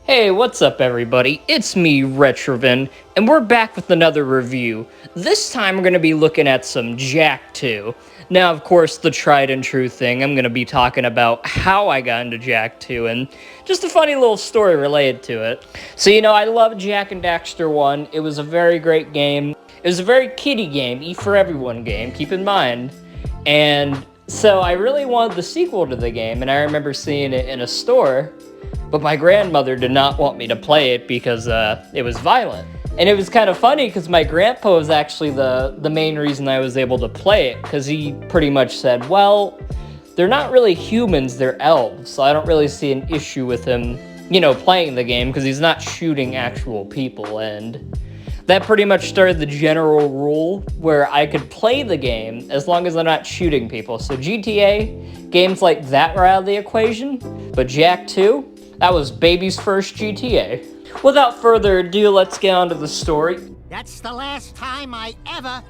Hey, what's up everybody? It's me, Retrovin, and we're back with another review. This time we're going to be looking at some Jak II. Now, of course, the tried and true thing, I'm going to be talking about how I got into Jak II and just a funny little story related to it. So, I love Jak and Daxter 1. It was a very great game. It was a very kiddie game, eat for everyone game, keep in mind. And so I really wanted the sequel to the game, and I remember seeing it in a store. But my grandmother did not want me to play it because it was violent. And it was kind of funny because my grandpa was actually the main reason I was able to play it, because he pretty much said, well, they're not really humans, they're elves, so I don't really see an issue with him, playing the game because he's not shooting actual people. And that pretty much started the general rule where I could play the game as long as I'm not shooting people. So GTA, games like that were out of the equation, but Jak II, that was baby's first GTA. Without further ado, let's get on to the story. That's the last time I ever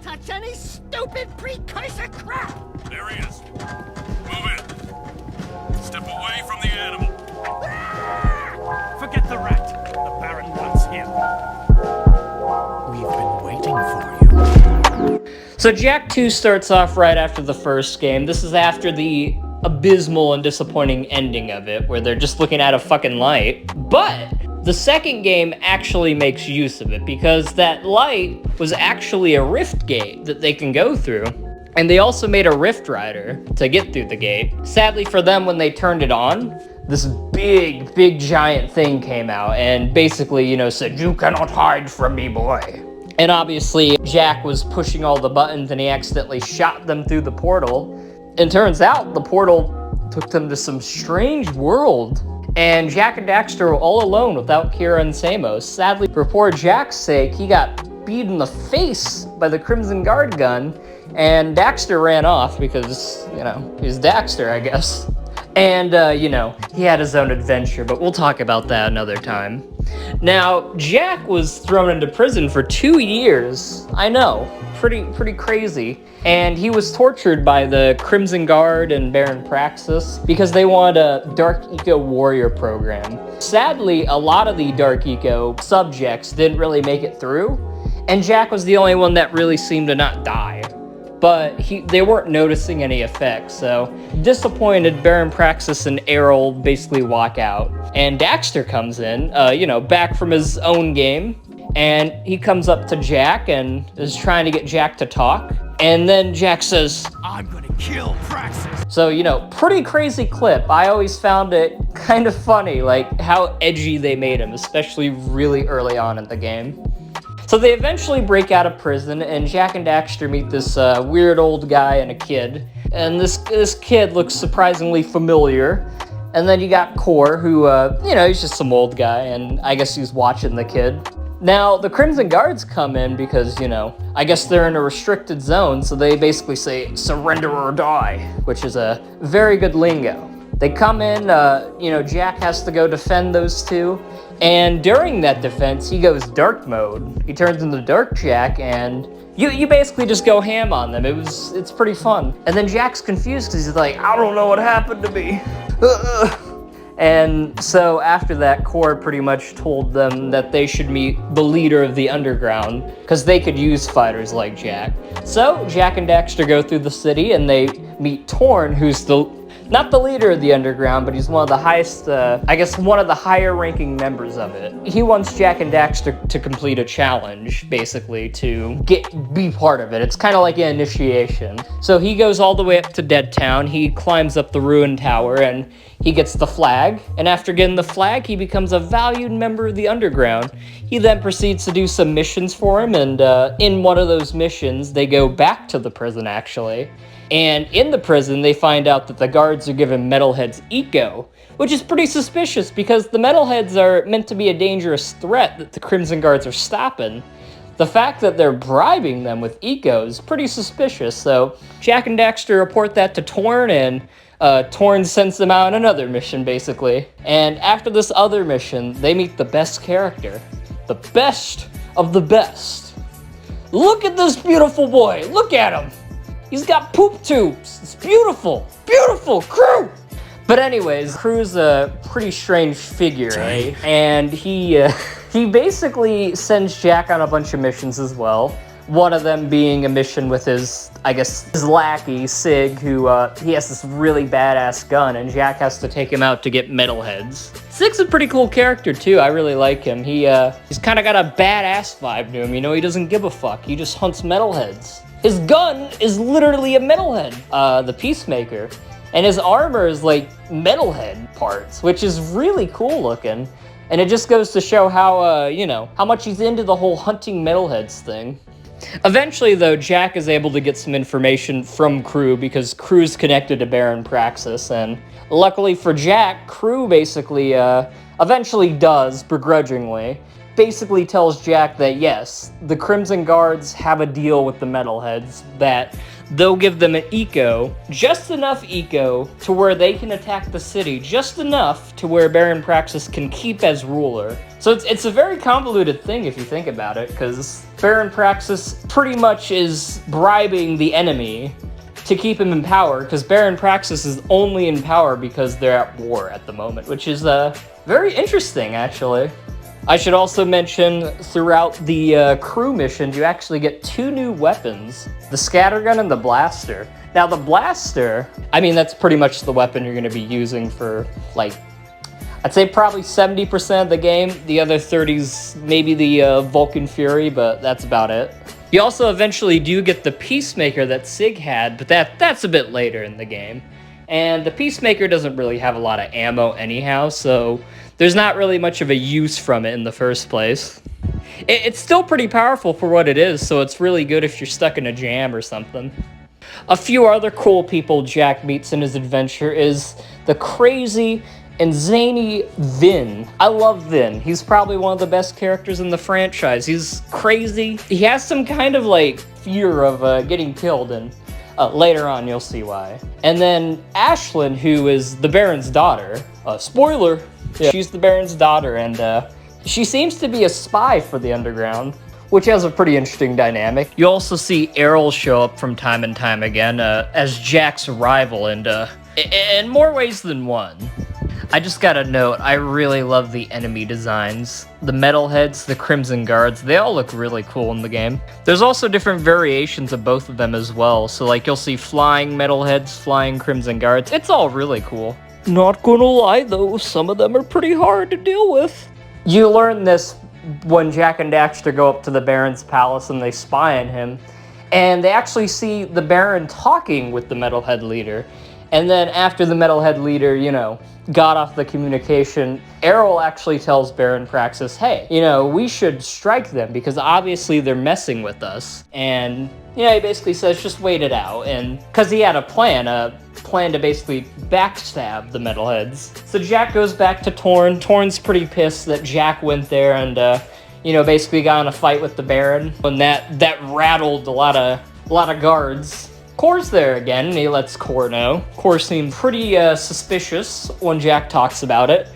touch any stupid precursor crap! There he is. Move in. Step away from the animal. Forget the rat. The Baron wants him. We've been waiting for you. So Jak II starts off right after the first game. This is after the abysmal and disappointing ending of it, where they're just looking at a fucking light. But the second game actually makes use of it, because that light was actually a rift gate that they can go through. And they also made a rift rider to get through the gate. Sadly for them, when they turned it on, this big giant thing came out and basically, said, "You cannot hide from me, boy." And obviously, Jak was pushing all the buttons and he accidentally shot them through the portal. And turns out the portal took them to some strange world. And Jak and Daxter were all alone without Kira and Samos. Sadly, for poor Jak's sake, he got beat in the face by the Crimson Guard gun. And Daxter ran off because, he's Daxter, I guess. And, he had his own adventure, but we'll talk about that another time. Now, Jak was thrown into prison for 2 years. I know, pretty crazy. And he was tortured by the Crimson Guard and Baron Praxis because they wanted a Dark Eco Warrior program. Sadly, a lot of the Dark Eco subjects didn't really make it through, and Jak was the only one that really seemed to not die. But they weren't noticing any effects, so disappointed, Baron Praxis and Errol basically walk out. And Daxter comes in, back from his own game, and he comes up to Jak and is trying to get Jak to talk. And then Jak says, I'm gonna kill Praxis. So, pretty crazy clip. I always found it kind of funny, like how edgy they made him, especially really early on in the game. So they eventually break out of prison, and Jak and Daxter meet this weird old guy and a kid. And this kid looks surprisingly familiar. And then you got Core, who, he's just some old guy, and I guess he's watching the kid. Now, the Crimson Guards come in because, I guess they're in a restricted zone, so they basically say, "Surrender or die," which is a very good lingo. They come in, Jak has to go defend those two, and during that defense, he goes dark mode. He turns into Dark Jak, and you basically just go ham on them. It's pretty fun. And then Jak's confused because he's like, "I don't know what happened to me." And so after that, Core pretty much told them that they should meet the leader of the underground, because they could use fighters like Jak. So Jak and Daxter go through the city, and they meet Torn, who's not the leader of the underground, but he's one of the highest, one of the higher ranking members of it. He wants Jak and Daxter to complete a challenge, basically, to be part of it. It's kind of like an initiation. So he goes all the way up to Dead Town, he climbs up the ruined tower, and he gets the flag. And after getting the flag, he becomes a valued member of the underground. He then proceeds to do some missions for him, and in one of those missions, they go back to the prison, actually. And in the prison, they find out that the guards are giving metalheads eco, which is pretty suspicious because the metalheads are meant to be a dangerous threat that the Crimson Guards are stopping. The fact that they're bribing them with eco is pretty suspicious, so Jak and Daxter report that to Torn, and Torn sends them out on another mission, basically. And after this other mission, they meet the best character. The best of the best. Look at this beautiful boy! Look at him! He's got poop tubes. It's beautiful. Beautiful crew. But anyways, Crew's a pretty strange figure, eh? And he basically sends Jak on a bunch of missions as well. One of them being a mission with his lackey, Sig, who, he has this really badass gun, and Jak has to take him out to get metalheads. Sig's a pretty cool character, too. I really like him. He's kind of got a badass vibe to him, you know? He doesn't give a fuck. He just hunts metalheads. His gun is literally a metalhead, the Peacemaker. And his armor is, like, metalhead parts, which is really cool looking. And it just goes to show how, you know, how much he's into the whole hunting metalheads thing. Eventually, though, Jak is able to get some information from Crew because Crew's connected to Baron Praxis, and luckily for Jak, Crew basically, eventually does, begrudgingly, basically tells Jak that yes, the Crimson Guards have a deal with the metalheads, that they'll give them an eco, just enough eco to where they can attack the city, just enough to where Baron Praxis can keep as ruler. So it's a very convoluted thing if you think about it, because Baron Praxis pretty much is bribing the enemy to keep him in power, because Baron Praxis is only in power because they're at war at the moment, which is very interesting, actually. I should also mention, throughout the Crew missions, you actually get 2 new weapons, the scattergun and the blaster. Now, the blaster, I mean, that's pretty much the weapon you're going to be using for, like, I'd say probably 70% of the game. The other 30's maybe the Vulcan Fury, but that's about it. You also eventually do get the Peacemaker that Sig had, but that's a bit later in the game. And the Peacemaker doesn't really have a lot of ammo anyhow, so there's not really much of a use from it in the first place. It's still pretty powerful for what it is, so it's really good if you're stuck in a jam or something. A few other cool people Jak meets in his adventure is the crazy and zany Vin. I love Vin. He's probably one of the best characters in the franchise. He's crazy. He has some kind of, like, fear of getting killed, and later on you'll see why. And then Ashlyn, who is the Baron's daughter. Spoiler! Yeah, she's the Baron's daughter, and she seems to be a spy for the Underground, which has a pretty interesting dynamic. You also see Errol show up from time and time again as Jak's rival, and in more ways than one. I just gotta note, I really love the enemy designs. The metalheads, the Crimson Guards, they all look really cool in the game. There's also different variations of both of them as well, so like you'll see flying metalheads, flying Crimson Guards. It's all really cool. Not gonna lie though, some of them are pretty hard to deal with. You learn this when Jak and Daxter go up to the Baron's palace and they spy on him, and they actually see the Baron talking with the metalhead leader. And then after the metalhead leader, you know, got off the communication, Errol actually tells Baron Praxis, hey, you know, we should strike them because obviously they're messing with us. And, you know, he basically says, just wait it out. And because he had a plan to basically backstab the metalheads. So Jak goes back to Torn. Torn's pretty pissed that Jak went there and, you know, basically got in a fight with the Baron. And that rattled a lot of guards. Kor's there again, and he lets Kor know. Kor seems pretty suspicious when Jak talks about it.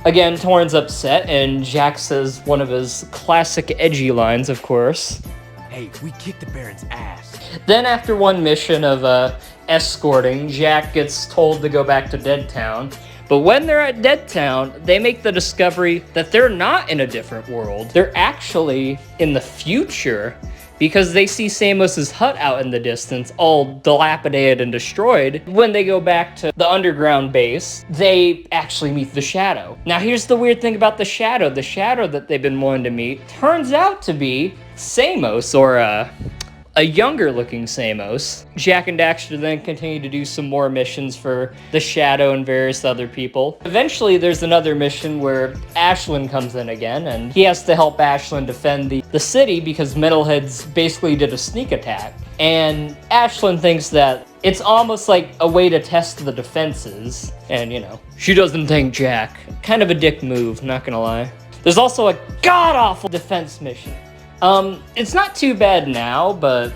Again, Torn's upset, and Jak says one of his classic edgy lines, of course. Hey, we kicked the Baron's ass. Then after one mission of escorting, Jak gets told to go back to Deadtown. But when they're at Deadtown, they make the discovery that they're not in a different world. They're actually in the future, because they see Samos's hut out in the distance, all dilapidated and destroyed. When they go back to the underground base, they actually meet the Shadow. Now here's the weird thing about the Shadow. The Shadow that they've been wanting to meet turns out to be Samos, or a younger looking Samos. Jak and Daxter then continue to do some more missions for the Shadow and various other people. Eventually there's another mission where Ashlyn comes in again, and he has to help Ashlyn defend the city because metalheads basically did a sneak attack. And Ashlyn thinks that it's almost like a way to test the defenses, and you know, she doesn't thank Jak. Kind of a dick move, not gonna lie. There's also a god-awful defense mission. It's not too bad now, but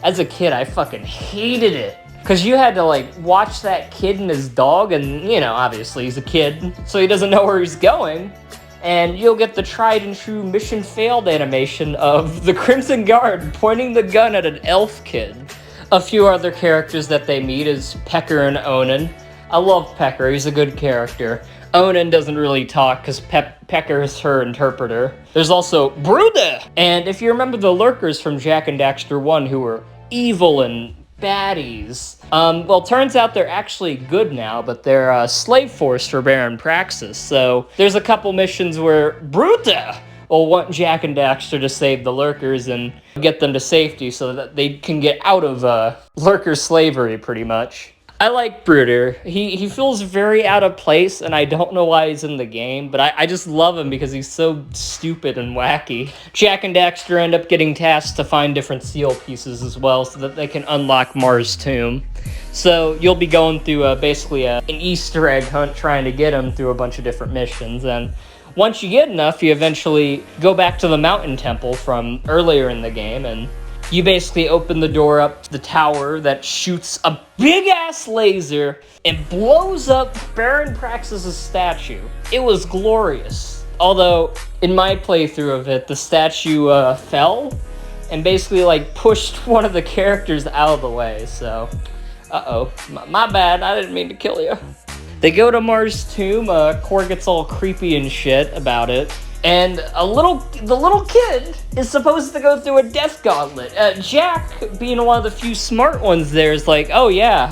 as a kid, I fucking hated it. Because you had to, like, watch that kid and his dog, and, you know, obviously he's a kid, so he doesn't know where he's going. And you'll get the tried and true mission failed animation of the Crimson Guard pointing the gun at an elf kid. A few other characters that they meet is Pecker and Onan. I love Pecker. He's a good character. Onan doesn't really talk because Pecker is her interpreter. There's also Bruda! And if you remember the lurkers from Jak and Daxter 1 who were evil and baddies, well, turns out they're actually good now, but they're a slave force for Baron Praxis. So there's a couple missions where Bruda will want Jak and Daxter to save the lurkers and get them to safety so that they can get out of lurker slavery, pretty much. I like Bruder. He feels very out of place, and I don't know why he's in the game, but I just love him because he's so stupid and wacky. Jak and Daxter end up getting tasked to find different seal pieces as well so that they can unlock Mars' tomb. So you'll be going through basically an Easter egg hunt trying to get him through a bunch of different missions, and once you get enough, you eventually go back to the mountain temple from earlier in the game, and you basically open the door up to the tower that shoots a big-ass laser and blows up Baron Praxis' statue. It was glorious. Although, in my playthrough of it, the statue fell and basically, like, pushed one of the characters out of the way, so... Uh-oh. My bad, I didn't mean to kill you. They go to Mars' tomb, Core gets all creepy and shit about it. And the little kid is supposed to go through a death gauntlet. Jak, being one of the few smart ones there, is like, oh yeah,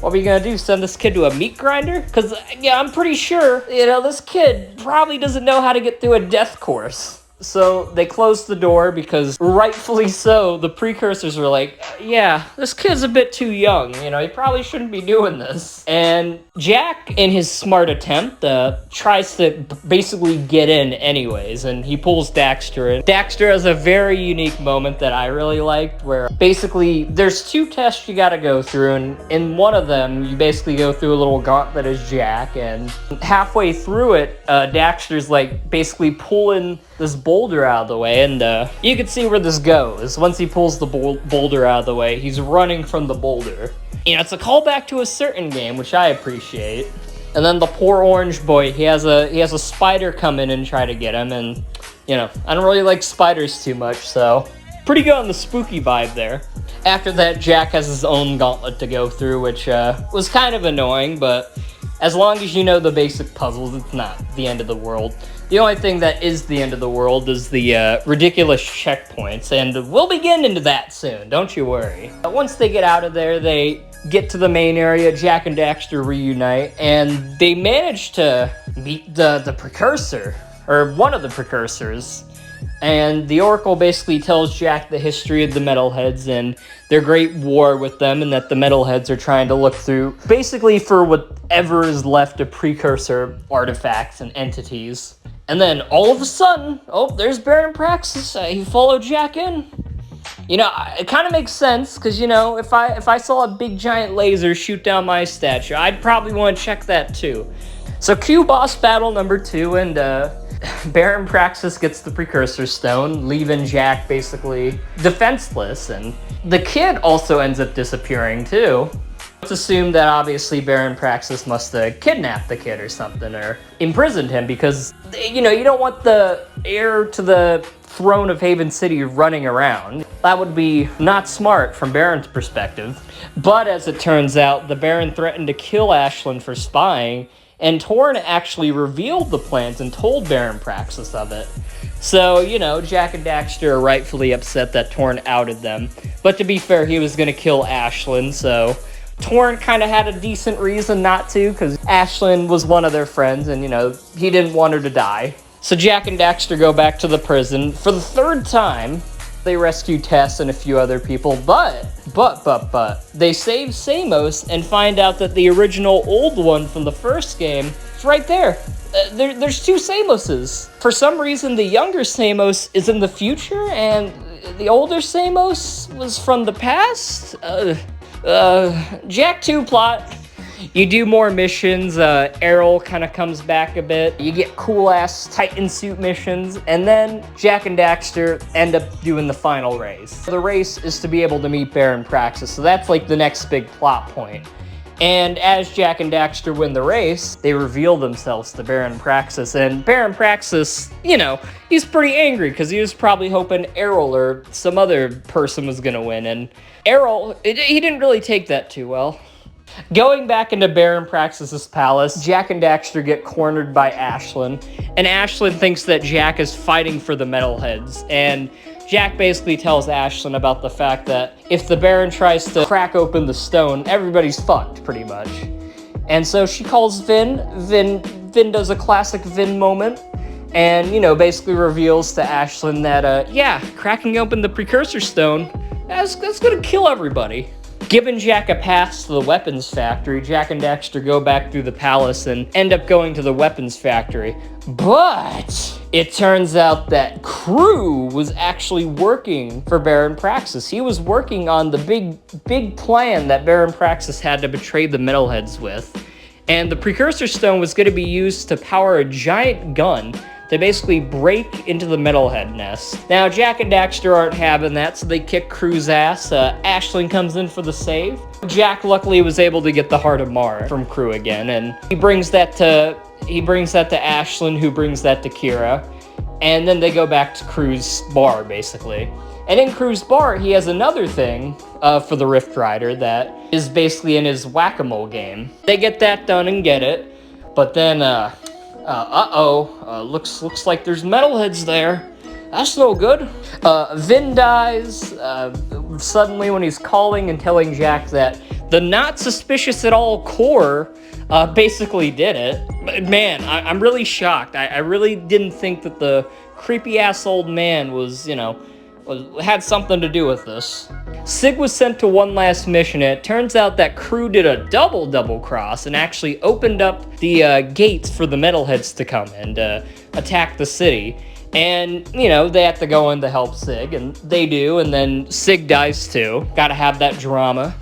what are we gonna do, send this kid to a meat grinder? Because, yeah, I'm pretty sure, this kid probably doesn't know how to get through a death course. So they closed the door because, rightfully so, the precursors were like, yeah, this kid's a bit too young, he probably shouldn't be doing this. And Jak, in his smart attempt, tries to basically get in anyways, and he pulls Daxter in. Daxter has a very unique moment that I really liked, where basically there's 2 tests you gotta go through, and in one of them, you basically go through a little gauntlet as Jak, and halfway through it, Daxter's like basically pulling this boulder out of the way, and you can see where this goes. Once he pulls the boulder out of the way, he's running from the boulder. It's a callback to a certain game, which I appreciate. And then the poor orange boy, he has a spider come in and try to get him, and I don't really like spiders too much, so pretty good on the spooky vibe there. After that, Jak has his own gauntlet to go through, which was kind of annoying, but as long as you know the basic puzzles, it's not the end of the world. The only thing that is the end of the world is the ridiculous checkpoints, and we'll be getting into that soon, don't you worry. Once they get out of there, they get to the main area, Jak and Daxter reunite, and they manage to meet the precursor, or one of the precursors. And the Oracle basically tells Jak the history of the Metalheads and their great war with them, and that the Metalheads are trying to look through basically for whatever is left of precursor artifacts and entities. And then all of a sudden, oh, there's Baron Praxis. He followed Jak in. It kind of makes sense, because, if I saw a big giant laser shoot down my statue, I'd probably want to check that too. So Q boss battle number 2, and Baron Praxis gets the Precursor Stone, leaving Jak basically defenseless, and the kid also ends up disappearing too. It's assumed that obviously Baron Praxis must have kidnapped the kid or something, or imprisoned him, because, you don't want the heir to the throne of Haven City running around. That would be not smart from Baron's perspective. But as it turns out, the Baron threatened to kill Ashlyn for spying, and Torn actually revealed the plans and told Baron Praxis of it. So, Jak and Daxter are rightfully upset that Torn outed them. But to be fair, he was going to kill Ashlyn, so Torn kind of had a decent reason not to, because Ashlyn was one of their friends, and, he didn't want her to die. So Jak and Daxter go back to the prison for the 3rd time. They rescue Tess and a few other people, but they save Samos and find out that the original old one from the first game is right there. There's 2 Samoses. For some reason, the younger Samos is in the future, and the older Samos was from the past? Jak II plot. You do more missions, Errol kind of comes back a bit, you get cool-ass Titan suit missions, and then Jak and Daxter end up doing the final race. The race is to be able to meet Baron Praxis, so that's like the next big plot point. And as Jak and Daxter win the race, they reveal themselves to Baron Praxis, and Baron Praxis, he's pretty angry, because he was probably hoping Errol or some other person was gonna win, and Errol, he didn't really take that too well. Going back into Baron Praxis's palace, Jak and Daxter get cornered by Ashlyn, and Ashlyn thinks that Jak is fighting for the metalheads, and Jak basically tells Ashlyn about the fact that if the Baron tries to crack open the stone, everybody's fucked, pretty much. And so she calls Vin. Vin does a classic Vin moment, and, you know, basically reveals to Ashlyn that, yeah, cracking open the Precursor Stone, that's gonna kill everybody. Giving Jak a pass to the weapons factory, Jak and Daxter go back through the palace and end up going to the weapons factory. But it turns out that Crew was actually working for Baron Praxis. He was working on the big plan that Baron Praxis had to betray the metalheads with. And the Precursor Stone was going to be used to power a giant gun to basically break into the metalhead nest. Now, Jak and Daxter aren't having that, so they kick Crew's ass. Ashlyn comes in for the save. Jak luckily was able to get the Heart of Mara from Crew again, and he brings that to Ashlyn, who brings that to Kira, and then they go back to Crew's bar, basically. And in Crew's bar, he has another thing for the Rift Rider that is basically in his whack-a-mole game. They get that done and get it, but then, looks like there's metalheads there. That's no good. Vin dies suddenly when he's calling and telling Jak that the not suspicious at all core basically did it. Man, I'm really shocked. I really didn't think that the creepy ass old man was, you know, had something to do with this. Sig was sent to one last mission, and it turns out that Crew did a double cross and actually opened up the gates for the metalheads to come and attack the city. And, you know, they have to go in to help Sig, and they do, and then Sig dies too. Gotta have that drama.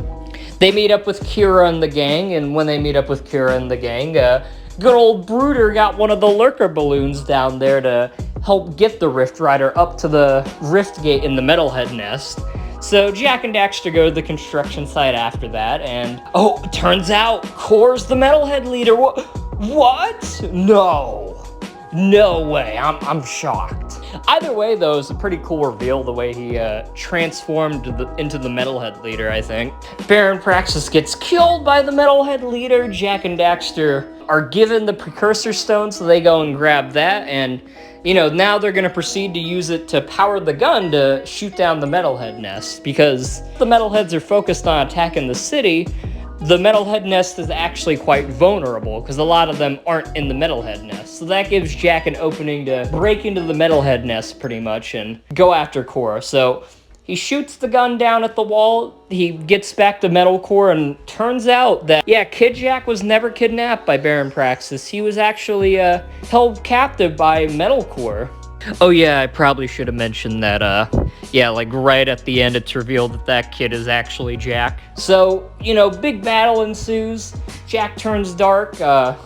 They meet up with Kira and the gang, and when they meet up with Kira and the gang, good old Brooder got one of the lurker balloons down there to help get the Rift Rider up to the Rift Gate in the Metalhead Nest. So Jak and Daxter go to the construction site after that, and oh, it turns out Core's the Metalhead leader. What? No way. I'm shocked. Either way, though, it's a pretty cool reveal the way he transformed into the Metalhead leader, I think. Baron Praxis gets killed by the Metalhead leader. Jak and Daxter are given the Precursor Stone, so they go and grab that, and, you know, now they're going to proceed to use it to power the gun to shoot down the Metalhead Nest, because the Metalheads are focused on attacking the city. The Metalhead Nest is actually quite vulnerable, because a lot of them aren't in the Metalhead Nest. So that gives Jak an opening to break into the Metalhead Nest, pretty much, and go after Core. So he shoots the gun down at the wall, he gets back to Metal Core, and turns out that, yeah, Kid Jak was never kidnapped by Baron Praxis. He was actually held captive by Metal Core. Oh yeah, I probably should have mentioned that, yeah, like right at the end, it's revealed that that kid is actually Jak. So, you know, big battle ensues. Jak turns dark.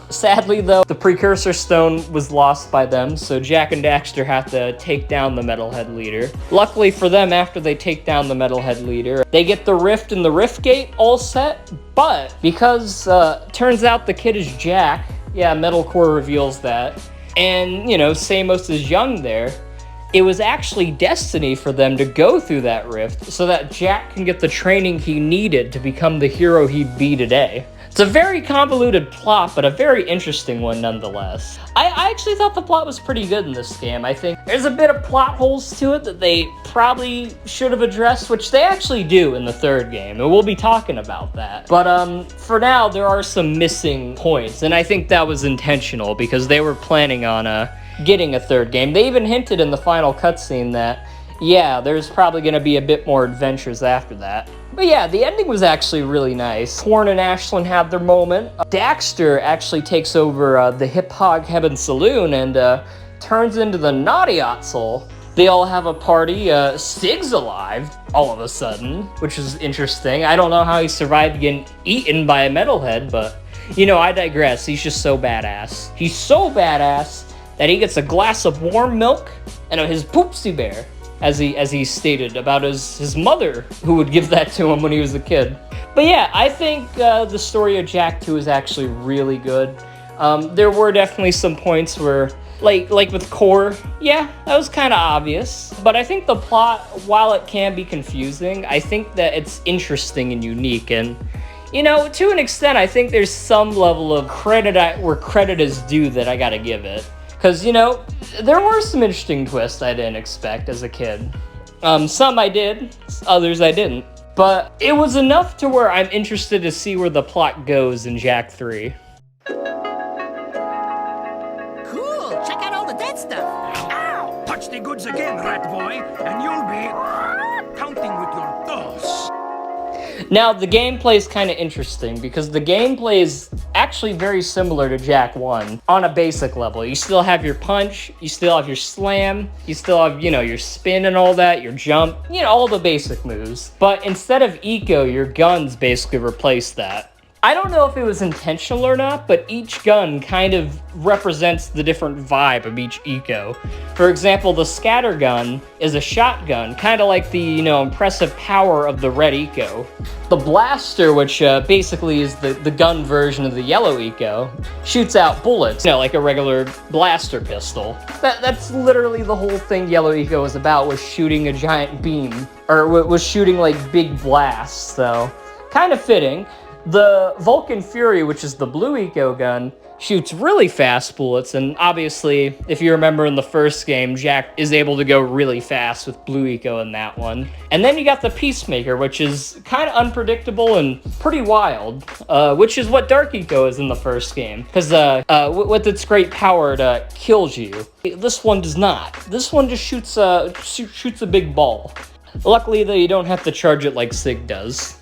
Sadly, though, the Precursor Stone was lost by them, so Jak and Daxter have to take down the Metalhead leader. Luckily for them, after they take down the Metalhead leader, they get the Rift and the Rift Gate all set, but because, turns out the kid is Jak, yeah, Metal Core reveals that, and, you know, Samos is young there, it was actually destiny for them to go through that rift so that Jak can get the training he needed to become the hero he'd be today. It's a very convoluted plot, but a very interesting one nonetheless. I actually thought the plot was pretty good in this game. I think there's a bit of plot holes to it that they probably should have addressed, which they actually do in the third game, and we'll be talking about that. But for now, there are some missing points, and I think that was intentional because they were planning on getting a third game. They even hinted in the final cutscene that, yeah, there's probably going to be a bit more adventures after that. But yeah, the ending was actually really nice. Korn and Ashlyn have their moment. Daxter actually takes over the Hip Hog Heaven Saloon and turns into the Naughty Otzel. They all have a party. Sig's alive all of a sudden, which is interesting. I don't know how he survived getting eaten by a metalhead, but, you know, I digress. He's just so badass. He's so badass that he gets a glass of warm milk and his poopsie bear, as he stated about his mother, who would give that to him when he was a kid. But yeah, I think the story of Jak II is actually really good. There were definitely some points where, like with Core, yeah, that was kind of obvious. But I think the plot, while it can be confusing, I think that it's interesting and unique. And, you know, to an extent, I think there's some level of credit where credit is due that I gotta give it. Because, you know, there were some interesting twists I didn't expect as a kid. Some I did, others I didn't. But it was enough to where I'm interested to see where the plot goes in Jak III. Cool, check out all the dead stuff. Ow! Touch the goods again, rat boy, and you'll be counting with your toes. Now, the gameplay is kind of interesting because the gameplay is actually very similar to Jak I on a basic level. You still have your punch, you still have your slam, you still have, you know, your spin and all that, your jump, you know, all the basic moves. But instead of eco, your guns basically replace that. I don't know if it was intentional or not, but each gun kind of represents the different vibe of each eco. For example, the scatter gun is a shotgun, kind of like the, you know, impressive power of the red eco. The blaster, which basically is the gun version of the yellow eco, shoots out bullets, you know, like a regular blaster pistol. That's literally the whole thing yellow eco was about, was shooting a giant beam, or was shooting like big blasts, so kind of fitting. The Vulcan Fury, which is the blue eco gun, shoots really fast bullets, and obviously, if you remember in the first game, Jak is able to go really fast with blue eco in that one. And then you got the Peacemaker, which is kind of unpredictable and pretty wild, which is what dark eco is in the first game, because with its great power, it kills you. This one does not. This one just shoots a big ball. Luckily, though, you don't have to charge it like Sig does.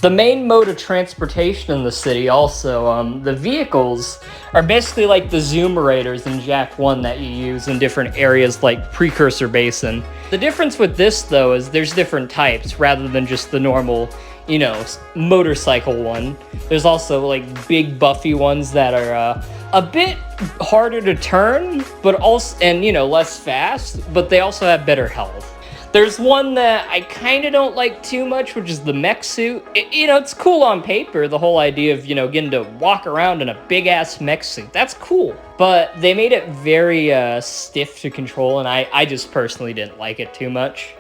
The main mode of transportation in the city also, the vehicles are basically like the Zoomerators in Jak I that you use in different areas like Precursor Basin. The difference with this, though, is there's different types rather than just the normal, you know, motorcycle one. There's also like big buffy ones that are a bit harder to turn, but also, and you know, less fast, but they also have better health. There's one that I kind of don't like too much, which is the mech suit. You know, it's cool on paper, the whole idea of, you know, getting to walk around in a big-ass mech suit. That's cool. But they made it very stiff to control, and I just personally didn't like it too much.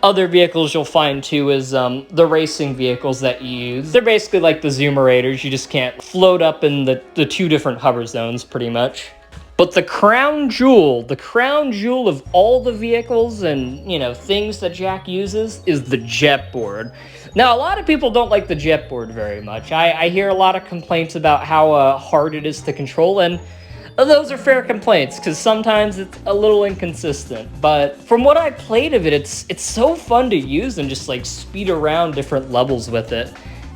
Other vehicles you'll find, too, is the racing vehicles that you use. They're basically like the Zoomerators. You just can't float up in the two different hover zones, pretty much. But the crown jewel of all the vehicles and, you know, things that Jak uses is the jetboard. Now, a lot of people don't like the jetboard very much. I hear a lot of complaints about how hard it is to control, and those are fair complaints, because sometimes it's a little inconsistent. But from what I played of it, it's so fun to use and just, like, speed around different levels with it.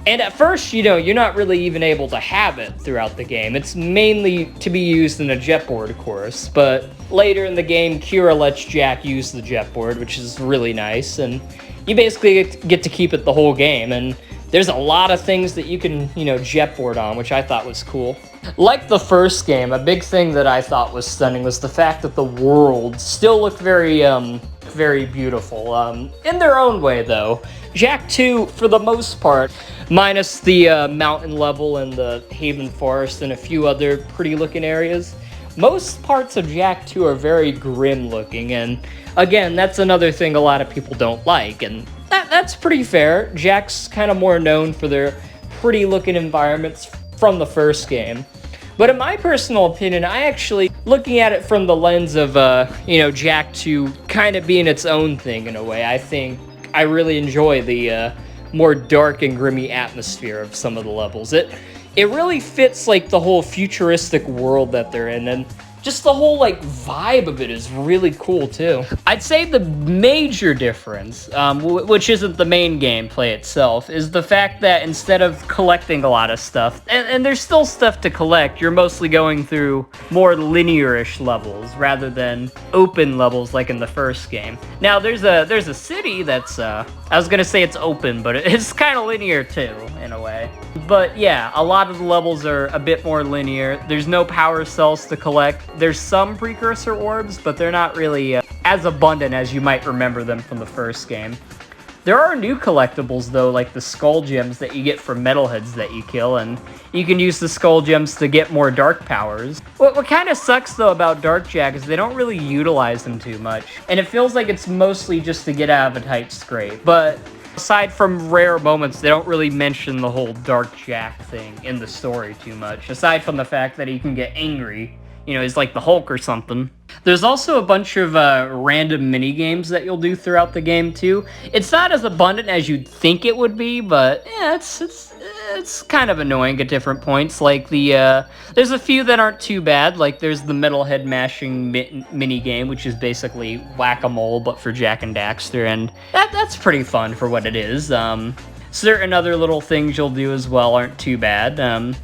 And at first, you know, you're not really even able to have it throughout the game. It's mainly to be used in a jetboard course, but later in the game, Kira lets Jak use the jetboard, which is really nice, and you basically get to keep it the whole game, and there's a lot of things that you can, you know, jetboard on, which I thought was cool. Like the first game, a big thing that I thought was stunning was the fact that the worlds still look very beautiful. In their own way, though. Jak II, for the most part, minus the mountain level and the Haven Forest and a few other pretty-looking areas, most parts of Jak II are very grim-looking, and again, that's another thing a lot of people don't like, and that's pretty fair. Jak's kind of more known for their pretty-looking environments from the first game. But in my personal opinion, I actually, looking at it from the lens of, you know, Jak II kind of being its own thing in a way, I think I really enjoy the more dark and grimy atmosphere of some of the levels. It really fits, like, the whole futuristic world that they're in, and just the whole, like, vibe of it is really cool, too. I'd say the major difference, which isn't the main gameplay itself, is the fact that instead of collecting a lot of stuff, and there's still stuff to collect, you're mostly going through more linear-ish levels rather than open levels like in the first game. Now, there's a city that's, I was gonna say it's open, but it's kind of linear, too, in a way. But yeah, a lot of the levels are a bit more linear. There's no power cells to collect. There's some precursor orbs, but they're not really as abundant as you might remember them from the first game. There are new collectibles, though, like the skull gems that you get from metalheads that you kill, and you can use the skull gems to get more dark powers. What kind of sucks, though, about Dark Jak is they don't really utilize them too much, and it feels like it's mostly just to get out of a tight scrape. But Aside from rare moments, they don't really mention the whole Dark Jak thing in the story too much, aside from the fact that he can get angry. You know, he's like the Hulk or something. There's also a bunch of random mini games that you'll do throughout the game too. It's not as abundant as you'd think it would be, but yeah, it's kind of annoying at different points. Like there's a few that aren't too bad. Like there's the metalhead mashing mini game, which is basically whack-a-mole but for Jak and Daxter, and that's pretty fun for what it is. Certain other little things you'll do as well aren't too bad.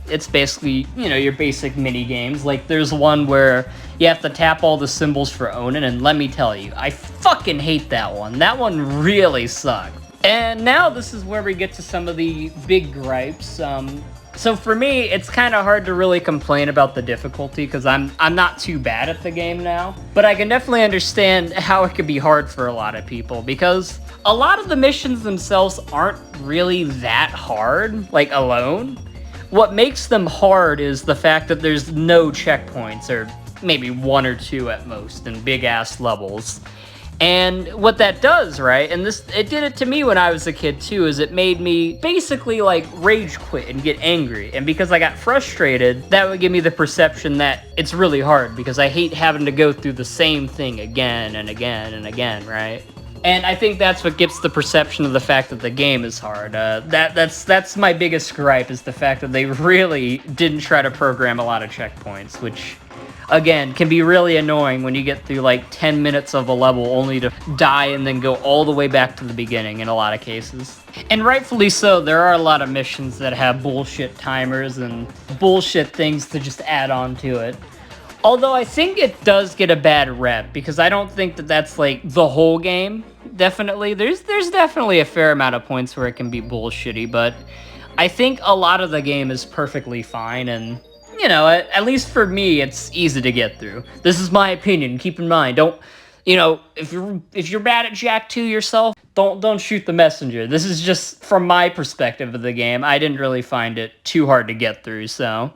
It's basically, you know, your basic mini games. Like there's one where you have to tap all the symbols for Onin, and let me tell you, I fucking hate that one. That one really sucked. And now this is where we get to some of the big gripes. So for me, it's kind of hard to really complain about the difficulty because I'm not too bad at the game now. But I can definitely understand how it could be hard for a lot of people because a lot of the missions themselves aren't really that hard, like alone. What makes them hard is the fact that there's no checkpoints, or maybe one or two at most, in big-ass levels. And what that does, right, and it did it to me when I was a kid too, is it made me basically like rage quit and get angry. And because I got frustrated, that would give me the perception that it's really hard because I hate having to go through the same thing again and again and again, right? And I think that's what gives the perception of the fact that the game is hard. That's my biggest gripe, is the fact that they really didn't try to program a lot of checkpoints, which, again, can be really annoying when you get through like 10 minutes of a level only to die and then go all the way back to the beginning in a lot of cases. And rightfully so, there are a lot of missions that have bullshit timers and bullshit things to just add on to it. Although I think it does get a bad rep, because I don't think that that's like the whole game. Definitely, there's definitely a fair amount of points where it can be bullshitty, but I think a lot of the game is perfectly fine, and you know, at least for me, it's easy to get through. This is my opinion. Keep in mind, don't, you know, if you're bad at Jak II yourself, don't shoot the messenger. This is just from my perspective of the game. I didn't really find it too hard to get through, so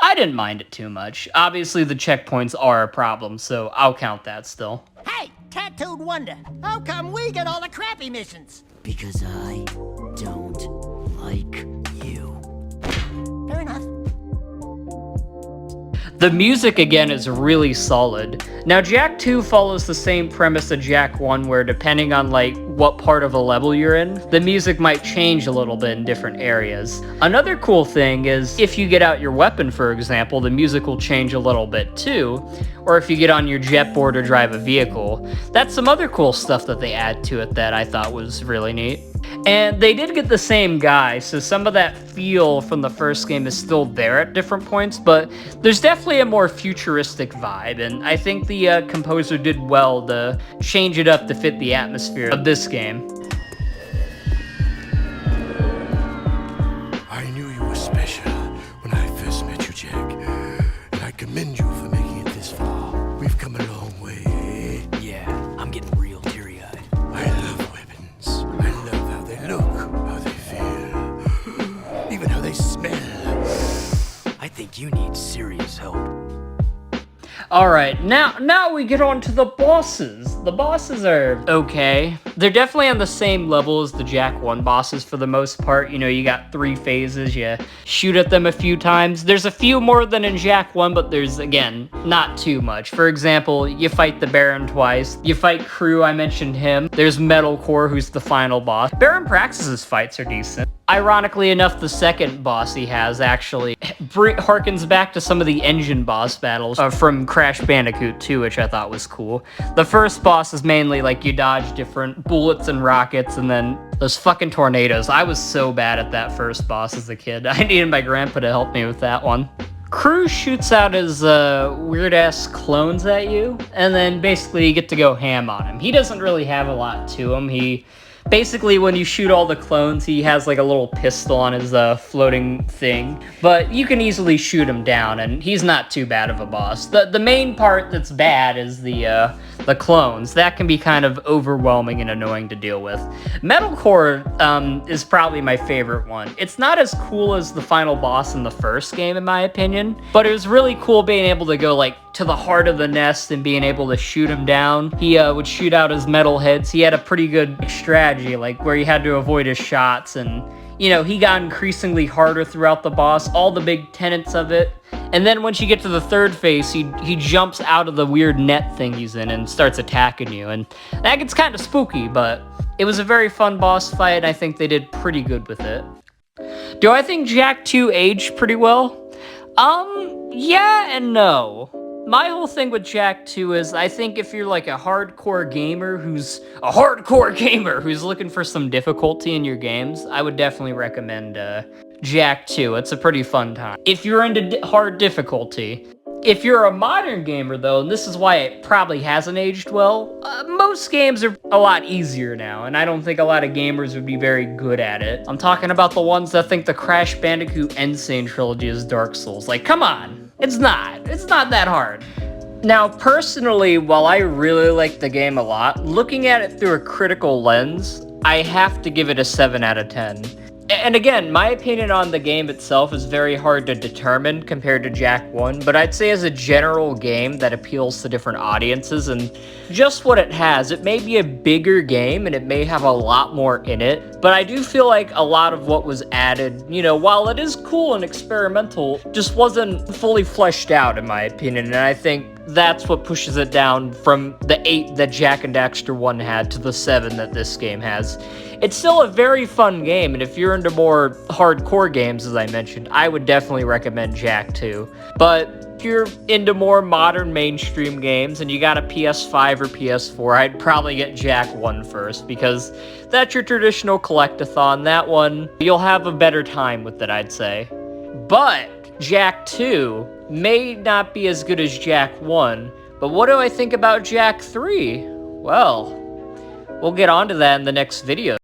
I didn't mind it too much. Obviously, the checkpoints are a problem, so I'll count that still. Hey, tattooed wonder, how come we get all the crappy missions? Because I don't like you. Fair enough. The music, again, is really solid. Now, Jak II follows the same premise of Jak I, where depending on, like, what part of a level you're in, the music might change a little bit in different areas. Another cool thing is, if you get out your weapon, for example, the music will change a little bit too, or if you get on your jet board or drive a vehicle. That's some other cool stuff that they add to it that I thought was really neat. And they did get the same guy, so some of that feel from the first game is still there at different points, but there's definitely a more futuristic vibe, and I think the composer did well to change it up to fit the atmosphere of this game. I knew you were special when I first met you, Jak, and I commend you for making it this far. We've come a long way. Yeah, I'm getting real teary-eyed. I love weapons. I love how they look, how they feel, even how they smell. I think you need serious help. Alright, now we get on to the bosses. The bosses are okay. They're definitely on the same level as the Jak I bosses for the most part. You know, you got 3 phases, you shoot at them a few times. There's a few more than in Jak I, but there's, again, not too much. For example, you fight the Baron twice. You fight Crew, I mentioned him. There's Metalcore, who's the final boss. Baron Praxis's fights are decent. Ironically enough, the second boss he has actually harkens back to some of the engine boss battles from Crash Bandicoot 2, which I thought was cool. The first boss is mainly like you dodge different bullets and rockets, and then those fucking tornadoes. I was so bad at that first boss as a kid. I needed my grandpa to help me with that one. Crew shoots out his weird-ass clones at you, and then basically you get to go ham on him. He doesn't really have a lot to him. Basically, when you shoot all the clones, he has like a little pistol on his floating thing. But you can easily shoot him down, and he's not too bad of a boss. The main part that's bad is the clones. That can be kind of overwhelming and annoying to deal with. Metalcore is probably my favorite one. It's not as cool as the final boss in the first game, in my opinion, but it was really cool being able to go like to the heart of the nest and being able to shoot him down. He would shoot out his metal heads. He had a pretty good strategy, like where he had to avoid his shots, and you know, he got increasingly harder throughout the boss, all the big tenets of it. And then once you get to the third phase, he jumps out of the weird net thing he's in and starts attacking you, and that gets kind of spooky, but it was a very fun boss fight, and I think they did pretty good with it. Do I think Jak II aged pretty well? Yeah and no. My whole thing with Jak II is I think if you're like a hardcore gamer who's looking for some difficulty in your games, I would definitely recommend Jak II. It's a pretty fun time. If you're into hard difficulty. If you're a modern gamer though, and this is why it probably hasn't aged well, most games are a lot easier now, and I don't think a lot of gamers would be very good at it. I'm talking about the ones that think the Crash Bandicoot Insane trilogy is Dark Souls. Like, come on! It's not that hard. Now, personally, while I really like the game a lot, looking at it through a critical lens, I have to give it a 7 out of 10. And again, my opinion on the game itself is very hard to determine compared to Jak I, but I'd say as a general game that appeals to different audiences and just what it has, it may be a bigger game and it may have a lot more in it, but I do feel like a lot of what was added, you know, while it is cool and experimental, just wasn't fully fleshed out in my opinion, and I think that's what pushes it down from the 8 that Jak and Daxter 1 had to the 7 that this game has. It's still a very fun game, and if you're into more hardcore games, as I mentioned, I would definitely recommend Jak II. But if you're into more modern mainstream games and you got a PS5 or PS4, I'd probably get Jak I first, because that's your traditional collectathon. That one, you'll have a better time with it, I'd say. But Jak II may not be as good as Jak I, but what do I think about Jak III? Well, we'll get onto that in the next video.